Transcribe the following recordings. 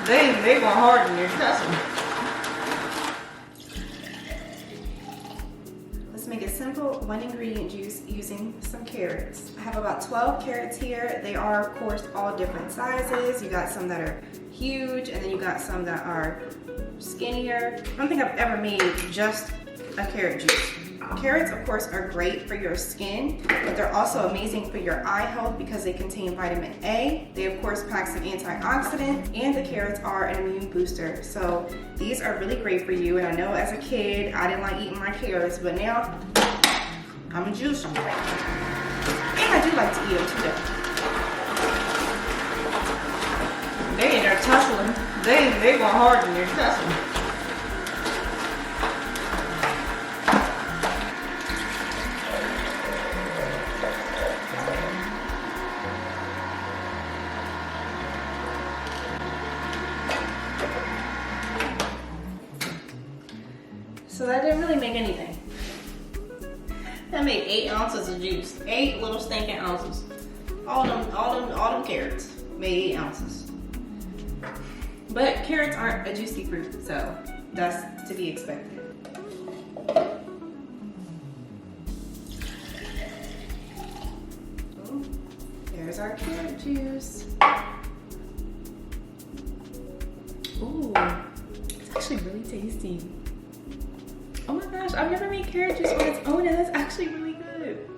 They gonna harden your intestines. Let's make a simple 1-ingredient juice using some carrots. I have about 12 carrots here. They are, of course, all different sizes. You got some that are huge, and then you got some that are skinnier. I don't think I've ever made just a carrot juice. Carrots, of course, are great for your skin, but they're also amazing for your eye health because they contain vitamin A. They, of course, pack some antioxidants, and the carrots are an immune booster. So these are really great for you. And I know as a kid, I didn't like eating my carrots, but now I'm a juicer. And I do like to eat them too, though. They in there tussling. They gonna harden your intestines. So that didn't really make anything. That made 8 ounces of juice. 8 little stinking ounces. All them carrots made 8 ounces. But carrots aren't a juicy fruit, so that's to be expected. Ooh, there's our carrot juice. Ooh, it's actually really tasty. Oh my gosh, I've never made carrot juice on its own, and that's actually really good.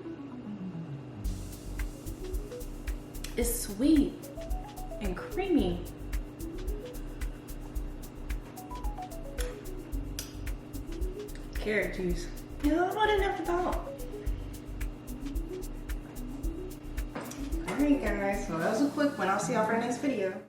It's sweet and creamy. Carrot juice. You know, I didn't have to thought. Alright guys, well that was a quick one. I'll see y'all for the next video.